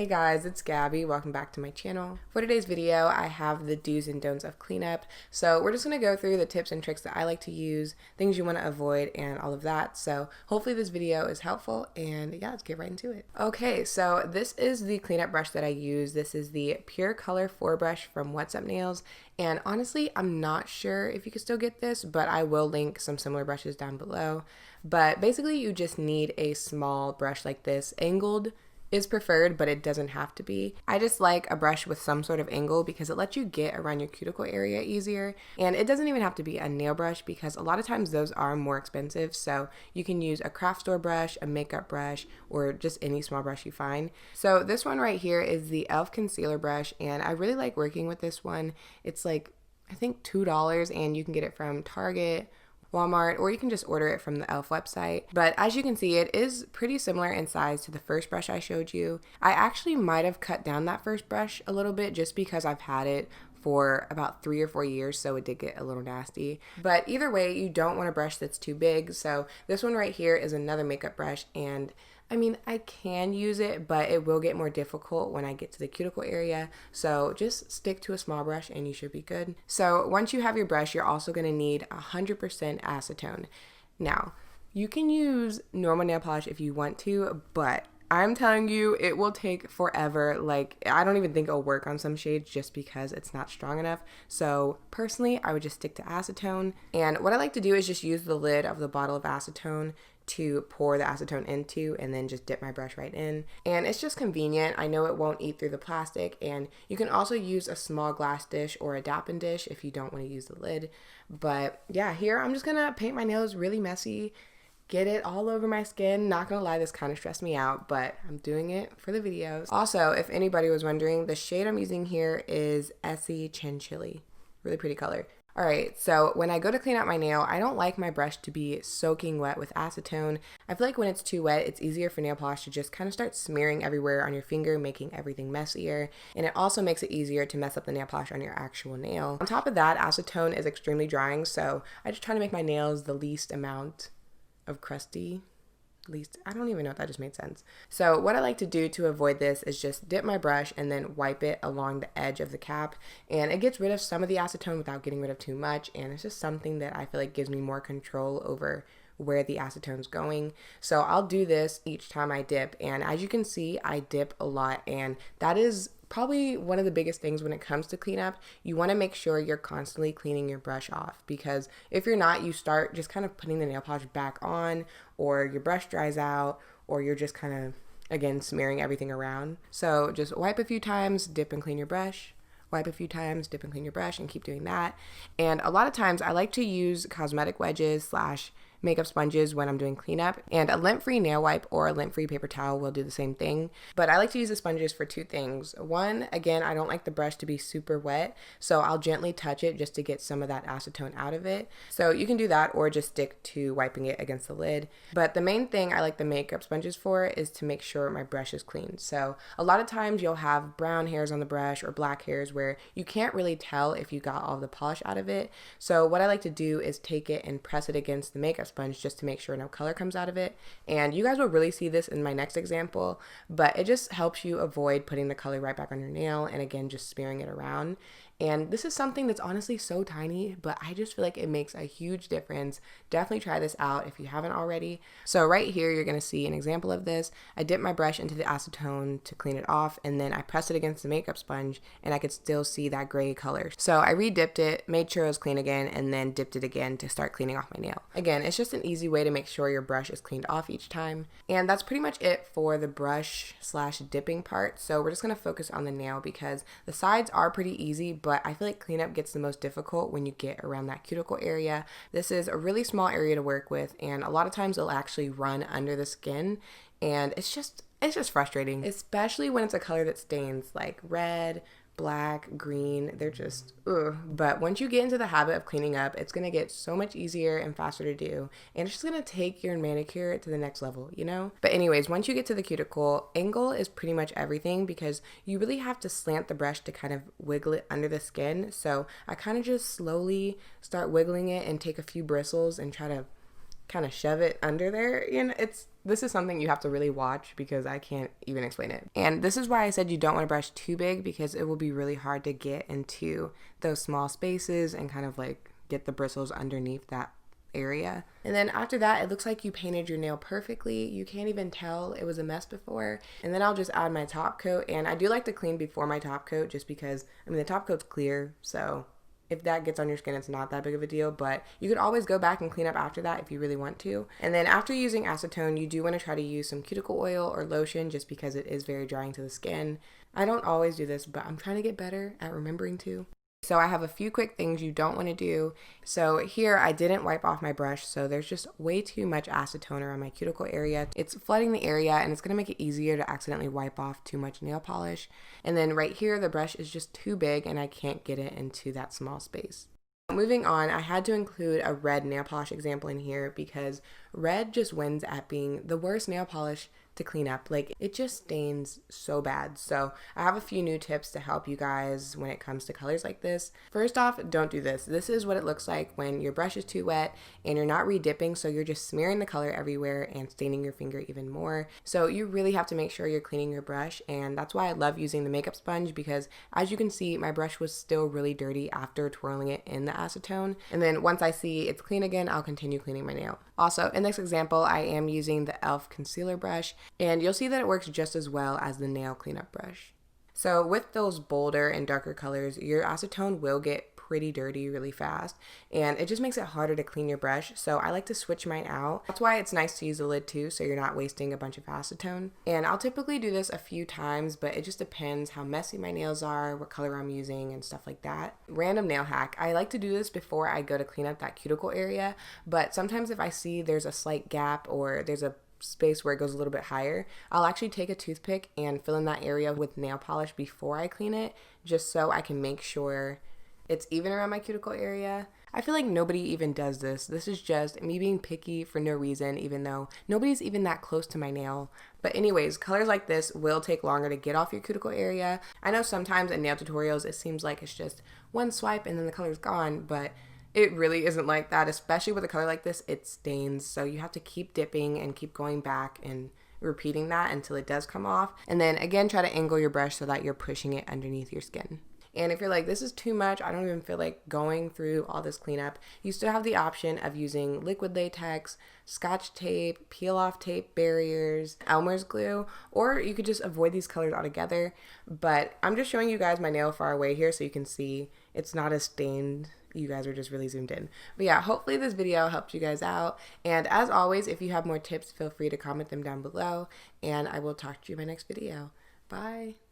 Hey guys, it's Gabby. Welcome back to my channel. For today's video, I have the do's and don'ts of cleanup. So we're just going to go through the tips and tricks that I like to use, things you want to avoid, and all of that. So hopefully this video is helpful, and yeah, let's get right into it. Okay, so this is the cleanup brush that I use. This is the Pure Color 4 brush from What's Up Nails. And honestly, I'm not sure if you can still get this, but I will link some similar brushes down below. But basically, you just need a small brush like this. Angled is preferred, but it doesn't have to be. I just like a brush with some sort of angle because it lets you get around your cuticle area easier. And it doesn't even have to be a nail brush because a lot of times those are more expensive. So you can use a craft store brush, a makeup brush, or just any small brush you find. So this one right here is the e.l.f. concealer brush, and I really like working with this one. It's like, I think $2, and you can get it from Target, Walmart, or you can just order it from the e.l.f. website. But as you can see, it is pretty similar in size to the first brush I showed you. I actually might have cut down that first brush a little bit just because I've had it for about 3 or 4 years, so it did get a little nasty. But either way, you don't want a brush that's too big. So this one right here is another makeup brush, and I mean, I can use it, but it will get more difficult when I get to the cuticle area. So just stick to a small brush and you should be good. So once you have your brush, you're also going to need 100% acetone. Now, you can use normal nail polish if you want to, but I'm telling you, it will take forever. Like, I don't even think it'll work on some shades just because it's not strong enough. So personally, I would just stick to acetone. And what I like to do is just use the lid of the bottle of acetone to pour the acetone into and then just dip my brush right in. And it's just convenient. I know it won't eat through the plastic, and you can also use a small glass dish or a dappen dish if you don't want to use the lid. But yeah, here I'm just gonna paint my nails really messy, get it all over my skin. Not gonna lie, this kind of stressed me out, but I'm doing it for the videos. Also, if anybody was wondering, the shade I'm using here is Essie Chinchilli. Really pretty color. Alright, so when I go to clean out my nail, I don't like my brush to be soaking wet with acetone. I feel like when it's too wet, it's easier for nail polish to just kind of start smearing everywhere on your finger, making everything messier. And it also makes it easier to mess up the nail polish on your actual nail. On top of that, acetone is extremely drying, so I just try to make my nails the least amount of crusty. I don't even know if that just made sense. So what I like to do to avoid this is just dip my brush and then wipe it along the edge of the cap, and it gets rid of some of the acetone without getting rid of too much, and it's just something that I feel like gives me more control over where the acetone's going. So I'll do this each time I dip, and as you can see, I dip a lot, and that is probably one of the biggest things when it comes to cleanup. You want to make sure you're constantly cleaning your brush off, because if you're not, you start just kind of putting the nail polish back on, or your brush dries out, or you're just kind of, again, smearing everything around. So just wipe a few times, dip and clean your brush. Wipe a few times, dip and clean your brush, and keep doing that. And a lot of times I like to use cosmetic wedges / makeup sponges when I'm doing cleanup, and a lint-free nail wipe or a lint-free paper towel will do the same thing. But I like to use the sponges for two things. One, again, I don't like the brush to be super wet, so I'll gently touch it just to get some of that acetone out of it. So you can do that or just stick to wiping it against the lid. But the main thing I like the makeup sponges for is to make sure my brush is clean. So a lot of times you'll have brown hairs on the brush or black hairs where you can't really tell if you got all the polish out of it. So what I like to do is take it and press it against the makeup sponge just to make sure no color comes out of it. And you guys will really see this in my next example, but it just helps you avoid putting the color right back on your nail and again just smearing it around. And this is something that's honestly so tiny, but I just feel like it makes a huge difference. Definitely try this out if you haven't already. So right here, you're gonna see an example of this. I dip my brush into the acetone to clean it off, and then I press it against the makeup sponge, and I could still see that gray color. So I re-dipped it, made sure it was clean again, and then dipped it again to start cleaning off my nail. Again, it's just an easy way to make sure your brush is cleaned off each time. And that's pretty much it for the brush / dipping part. So we're just gonna focus on the nail because the sides are pretty easy, but I feel like cleanup gets the most difficult when you get around that cuticle area. This is a really small area to work with, and a lot of times it'll actually run under the skin, and it's just frustrating, especially when it's a color that stains, like red, black, green. They're just ugh. But once you get into the habit of cleaning up, it's gonna get so much easier and faster to do, and it's just gonna take your manicure to the next level, you know? But anyways, once you get to the cuticle, angle is pretty much everything because you really have to slant the brush to kind of wiggle it under the skin. So I kind of just slowly start wiggling it and take a few bristles and try to kind of shove it under there. You know, it's This is something you have to really watch because I can't even explain it. And this is why I said you don't want to brush too big, because it will be really hard to get into those small spaces and kind of like get the bristles underneath that area. And then after that, it looks like you painted your nail perfectly. You can't even tell it was a mess before. And then I'll just add my top coat, and I do like to clean before my top coat just because, I mean, the top coat's clear, so if that gets on your skin, it's not that big of a deal, but you could always go back and clean up after that if you really want to. And then after using acetone, you do want to try to use some cuticle oil or lotion just because it is very drying to the skin. I don't always do this, but I'm trying to get better at remembering to. So I have a few quick things you don't want to do. So here I didn't wipe off my brush, so there's just way too much acetone around my cuticle area. It's flooding the area and it's going to make it easier to accidentally wipe off too much nail polish. And then right here the brush is just too big and I can't get it into that small space. Moving on, I had to include a red nail polish example in here because red just wins at being the worst nail polish to clean up. Like, it just stains so bad. So I have a few new tips to help you guys when it comes to colors like this. First off, don't do this. This is what it looks like when your brush is too wet and you're not re-dipping, so you're just smearing the color everywhere and staining your finger even more. So you really have to make sure you're cleaning your brush, and that's why I love using the makeup sponge, because as you can see, my brush was still really dirty after twirling it in the acetone. And then once I see it's clean again, I'll continue cleaning my nail. Also, in this example, I am using the e.l.f. concealer brush, and you'll see that it works just as well as the nail cleanup brush. So with those bolder and darker colors, your acetone will get pretty dirty really fast, and it just makes it harder to clean your brush. So I like to switch mine out. That's why it's nice to use the lid too, so you're not wasting a bunch of acetone. And I'll typically do this a few times, but it just depends how messy my nails are, what color I'm using, and stuff like that. Random nail hack. I like to do this before I go to clean up that cuticle area, but sometimes if I see there's a slight gap or there's a space where it goes a little bit higher, I'll actually take a toothpick and fill in that area with nail polish before I clean it, just so I can make sure it's even around my cuticle area. I feel like nobody even does this. This is just me being picky for no reason, even though nobody's even that close to my nail. But anyways, colors like this will take longer to get off your cuticle area. I know sometimes in nail tutorials it seems like it's just one swipe and then the color's gone, but it really isn't like that, especially with a color like this. It stains, so you have to keep dipping and keep going back and repeating that until it does come off. And then again, try to angle your brush so that you're pushing it underneath your skin. And if you're like, this is too much, I don't even feel like going through all this cleanup, you still have the option of using liquid latex, scotch tape, peel off tape barriers, Elmer's glue, or you could just avoid these colors altogether. But I'm just showing you guys my nail far away here so you can see it's not as stained. You guys are just really zoomed in. But yeah, hopefully this video helped you guys out. And as always, if you have more tips, feel free to comment them down below, and I will talk to you in my next video. Bye.